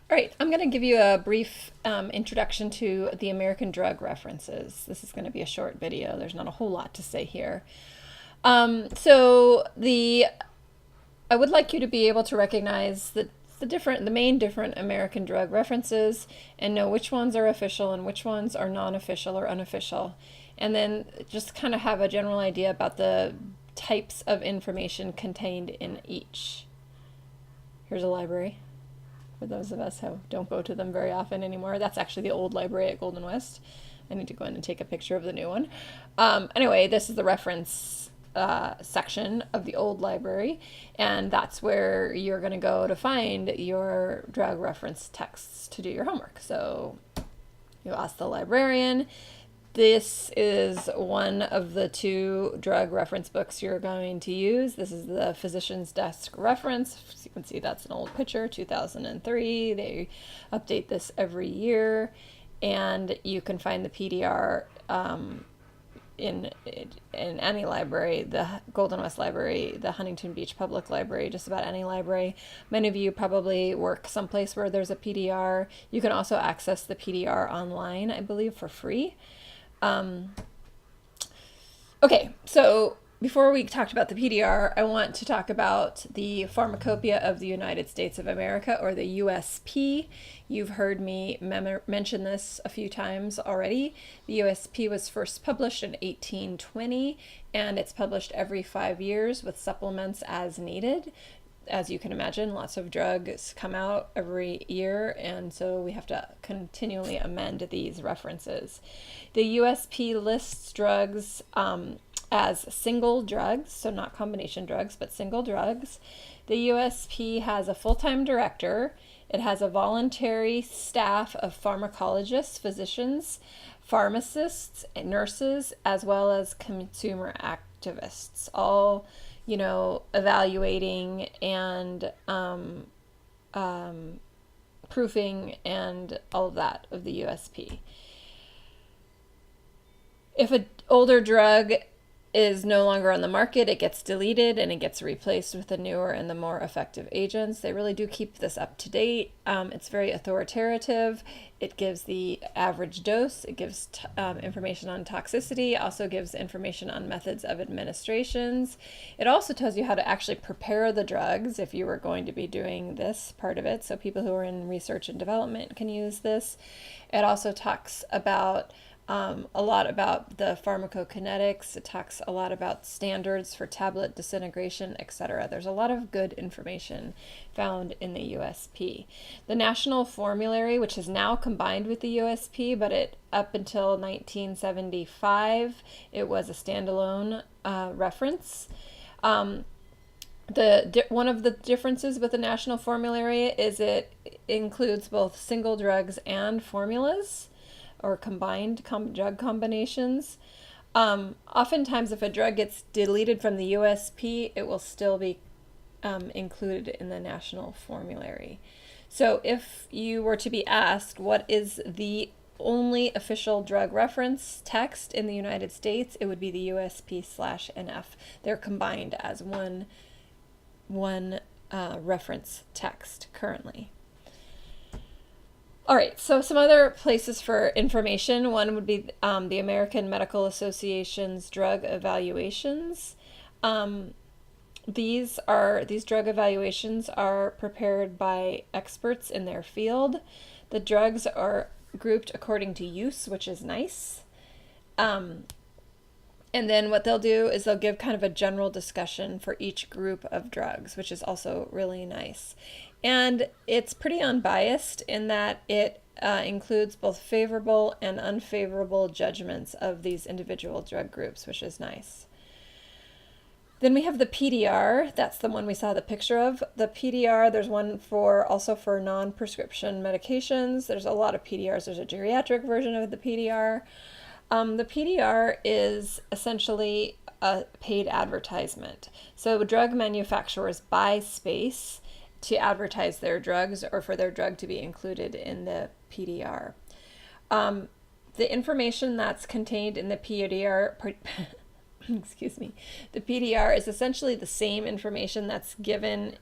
All right, I'm going to give you a brief introduction to the American drug references. This is going to be a short video. There's not a whole lot to say here. I would like you to be able to recognize the main different American drug references and know which ones are official and which ones are non-official or unofficial, and then just kind of have a general idea about the types of information contained in each. Here's a library for those of us who don't go to them very often anymore. That's actually the old library at Golden West. I need to go in and take a picture of the new one. Anyway, this is the reference section of the old library, and that's where you're going to go to find your drug reference texts to do your homework. So you ask the librarian. This is one of the two drug reference books you're going to use. This is the Physician's Desk Reference. As you can see, that's an old picture, 2003. They update this every year, and you can find the PDR in any library, the Golden West Library, the Huntington Beach Public Library, just about any library. Many of you probably work someplace where there's a PDR. You can also access the PDR online, I believe, for free. Okay, so before we talked about the PDR, I want to talk about the Pharmacopoeia of the United States of America, or the USP. You've heard me mention this a few times already. The USP was first published in 1820, and it's published every 5 years with supplements as needed. As you can imagine, lots of drugs come out every year, and so we have to continually amend these references. The USP lists drugs as single drugs, so not combination drugs, but single drugs. The USP has a full-time director. It has a voluntary staff of pharmacologists, physicians, pharmacists, nurses, as well as consumer activists, all evaluating and proofing and all of that of the USP. If an older drug is no longer on the market, it gets deleted and it gets replaced with the newer and the more effective agents. They really do keep this up to date. It's very authoritative. It gives the average dose. It gives information on toxicity, also gives information on methods of administrations. It also tells you how to actually prepare the drugs if you were going to be doing this part of it. So people who are in research and development can use this. It also talks about a lot about the pharmacokinetics. It talks a lot about standards for tablet disintegration, etc. There's a lot of good information found in the USP. The National Formulary, which is now combined with the USP, but up until 1975, it was a standalone reference. One of the differences with the National Formulary is it includes both single drugs and formulas, or combined drug combinations. Oftentimes, if a drug gets deleted from the USP, it will still be included in the National Formulary. So if you were to be asked what is the only official drug reference text in the United States, it would be the USP/NF. They're combined as one reference text currently. All right, so some other places for information. One would be the American Medical Association's drug evaluations. These drug evaluations are prepared by experts in their field. The drugs are grouped according to use, which is nice. And then what they'll do is they'll give kind of a general discussion for each group of drugs, which is also really nice. And it's pretty unbiased in that it includes both favorable and unfavorable judgments of these individual drug groups, which is nice. Then we have the PDR. That's the one we saw the picture of. The PDR, there's one also for non-prescription medications. There's a lot of PDRs. There's a geriatric version of the PDR. The PDR is essentially a paid advertisement. So drug manufacturers buy space to advertise their drugs or for their drug to be included in the PDR. The information that's contained in the PDR excuse me, the PDR is essentially the same information that's given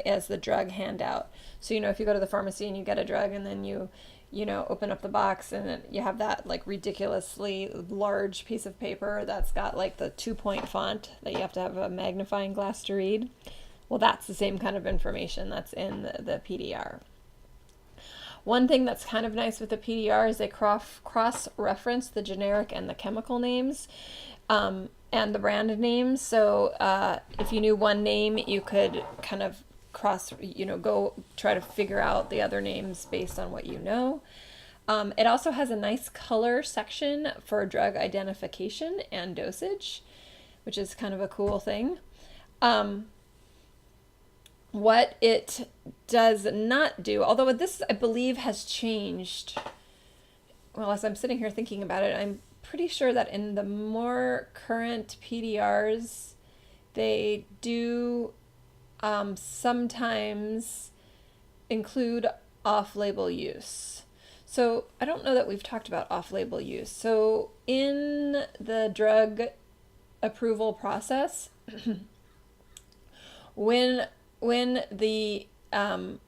as the drug handout. So, if you go to the pharmacy and you get a drug and then you open up the box and you have that like ridiculously large piece of paper that's got like the 2-point font that you have to have a magnifying glass to read. Well, that's the same kind of information that's in the PDR. One thing that's kind of nice with the PDR is they cross-reference the generic and the chemical names and the brand names. So if you knew one name, you could kind of go try to figure out the other names based on what you know. It also has a nice color section for drug identification and dosage, which is kind of a cool thing. What it does not do, although this I believe has changed, well, as I'm sitting here thinking about it, I'm pretty sure that in the more current PDRs, they do sometimes include off-label use. So I don't know that we've talked about off-label use. So in the drug approval process, when the IND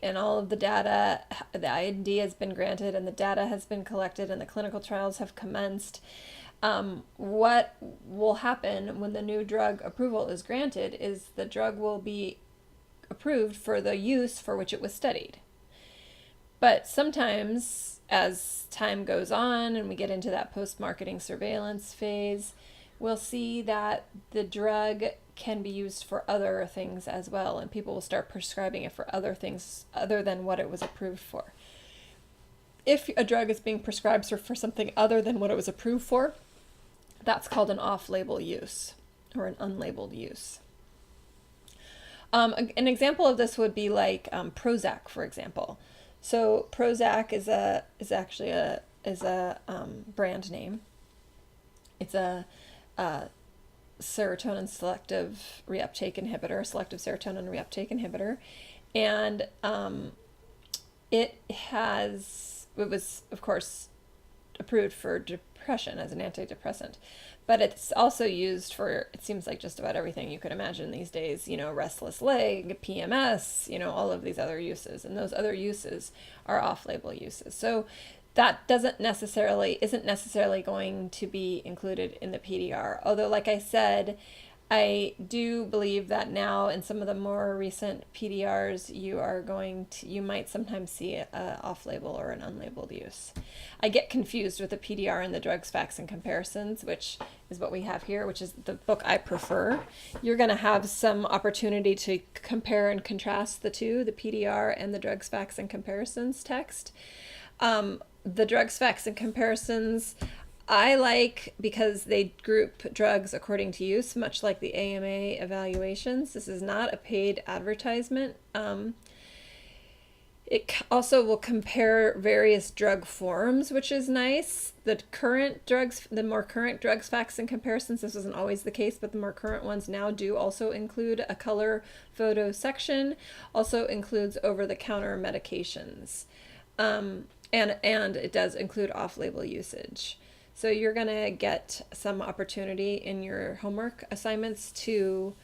and all of the data, the IND has been granted and the data has been collected and the clinical trials have commenced, what will happen when the new drug approval is granted is the drug will be approved for the use for which it was studied. But sometimes, as time goes on and we get into that post-marketing surveillance phase, we'll see that the drug can be used for other things as well, and people will start prescribing it for other things other than what it was approved for. If a drug is being prescribed for something other than what it was approved for, that's called an off-label use or an unlabeled use. An example of this would be like Prozac, for example. So Prozac is actually a brand name. It's a serotonin selective reuptake inhibitor, selective serotonin reuptake inhibitor, and it was of course approved for depression as an antidepressant, but it's also used for, it seems like, just about everything you could imagine these days, restless leg, PMS, all of these other uses, and those other uses are off-label uses. So that isn't necessarily going to be included in the PDR. Although, like I said, I do believe that now in some of the more recent PDRs, you might sometimes see a off-label or an unlabeled use. I get confused with the PDR and the drugs, facts, and comparisons, which is what we have here, which is the book I prefer. You're going to have some opportunity to compare and contrast the two, the PDR and the drugs, facts, and comparisons text. The drugs, facts, and comparisons I like because they group drugs according to use, much like the AMA evaluations. This is not a paid advertisement. It also will compare various drug forms, which is nice. The more current drugs, facts, and comparisons, this wasn't always the case, but the more current ones now do also include a color photo section, also includes over-the-counter medications. And it does include off-label usage. So you're going to get some opportunity in your homework assignments to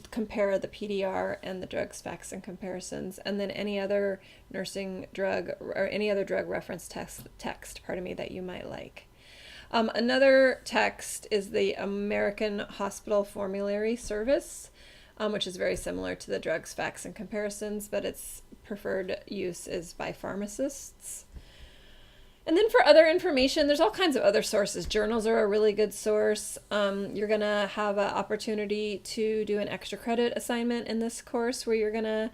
compare the PDR and the drugs, facts, and comparisons, and then any other nursing drug or any other drug reference text that you might like. Another text is the American Hospital Formulary Service, which is very similar to the drugs, facts, and comparisons, but its preferred use is by pharmacists. And then for other information, there's all kinds of other sources. Journals are a really good source. You're going to have an opportunity to do an extra credit assignment in this course where you're going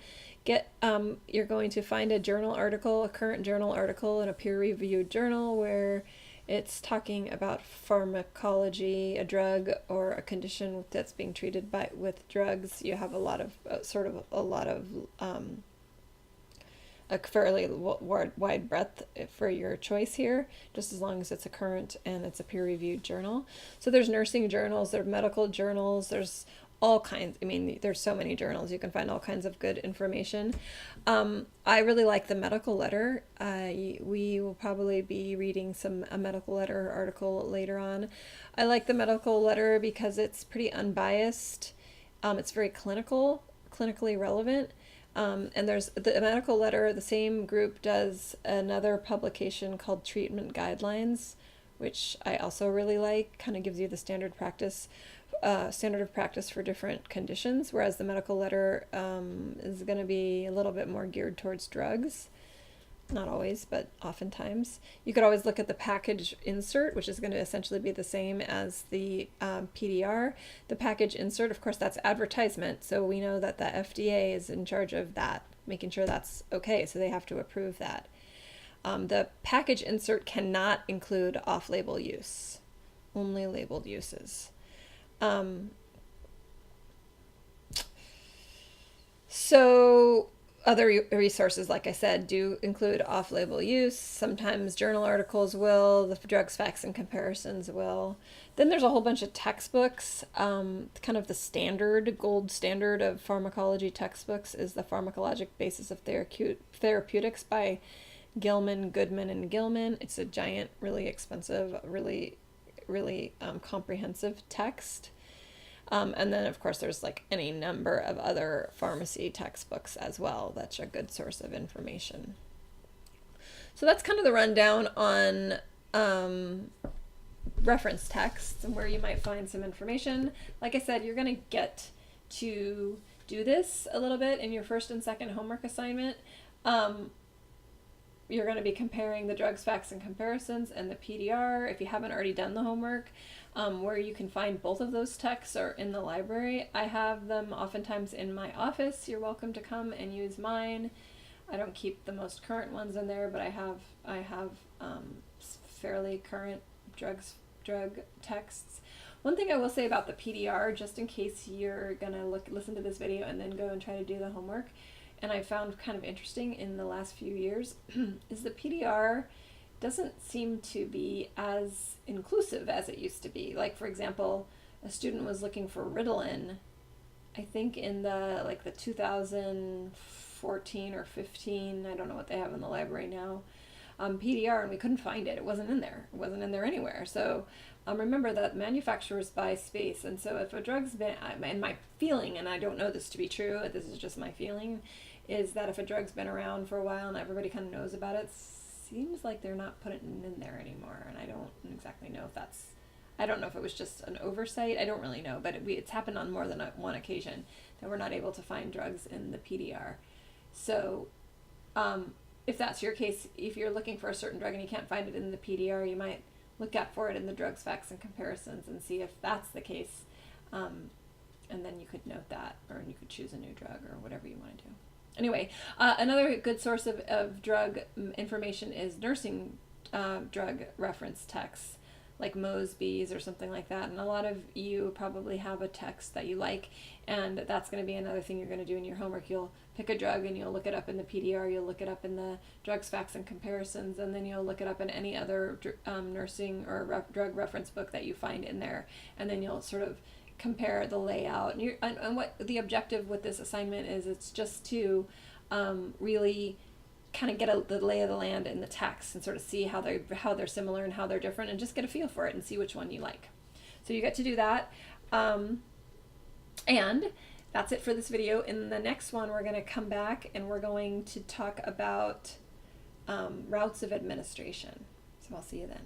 to find a journal article, a current journal article in a peer-reviewed journal where it's talking about pharmacology, a drug or a condition that's being treated with drugs. You have a fairly wide breadth for your choice here, just as long as it's a current and it's a peer-reviewed journal. So there's nursing journals, there's medical journals, there's all kinds. I mean, there's so many journals. You can find all kinds of good information. I really like the medical letter. We will probably be reading a medical letter article later on. I like the medical letter because it's pretty unbiased. It's very clinically relevant. And there's the medical letter, the same group does another publication called Treatment Guidelines, which I also really like. Kind of gives you the standard of practice for different conditions, whereas the medical letter is going to be a little bit more geared towards drugs. Not always, but oftentimes. You could always look at the package insert, which is going to essentially be the same as the PDR. The package insert, of course, that's advertisement, so we know that the FDA is in charge of that, making sure that's okay, so they have to approve that. The package insert cannot include off-label use, only labeled uses. So other resources, like I said, do include off-label use. Sometimes journal articles will, the drugs, facts, and comparisons will. Then there's a whole bunch of textbooks. Kind of the gold standard of pharmacology textbooks is the Pharmacologic Basis of Therapeutics by Gilman, Goodman, and Gilman. It's a giant, really expensive, really comprehensive text. And then, of course, there's like any number of other pharmacy textbooks as well. That's a good source of information. So that's kind of the rundown on reference texts and where you might find some information. Like I said, you're going to get to do this a little bit in your first and second homework assignment. You're going to be comparing the drugs, facts, and comparisons and the PDR. If you haven't already done the homework, where you can find both of those texts are in the library. I have them oftentimes in my office. You're welcome to come and use mine. I don't keep the most current ones in there, but I have fairly current drug texts. One thing I will say about the PDR, just in case you're gonna listen to this video and then go and try to do the homework, and I found kind of interesting in the last few years, is the PDR doesn't seem to be as inclusive as it used to be. Like, for example, a student was looking for Ritalin, I think in the 2014 or 15, I don't know what they have in the library now, PDR, and we couldn't find it. It wasn't in there. It wasn't in there anywhere. So remember that manufacturers buy space, and so if a drug's been, and my feeling, and I don't know this to be true, this is just my feeling, is that if a drug's been around for a while and everybody kind of knows about it, seems like they're not putting it in there anymore. And I don't exactly know if I don't know if it was just an oversight. I don't really know, but it's happened on more than one occasion that we're not able to find drugs in the PDR. So if that's your case, if you're looking for a certain drug and you can't find it in the PDR, you might look for it in the drugs, facts, and comparisons and see if that's the case. And then you could note that, or you could choose a new drug or whatever you want to do. Anyway, another good source of drug information is nursing drug reference texts, like Mosby's or something like that. And a lot of you probably have a text that you like, and that's going to be another thing you're going to do in your homework. You'll pick a drug and you'll look it up in the PDR, you'll look it up in the drugs, facts, and comparisons, and then you'll look it up in any other nursing or drug reference book that you find in there, and then you'll sort of compare the layout. And what the objective with this assignment is, it's just to really kind of get the lay of the land in the text and sort of see how they're similar and how they're different, and just get a feel for it and see which one you like. So you get to do that. And that's it for this video. In the next one, we're going to come back and we're going to talk about routes of administration. So I'll see you then.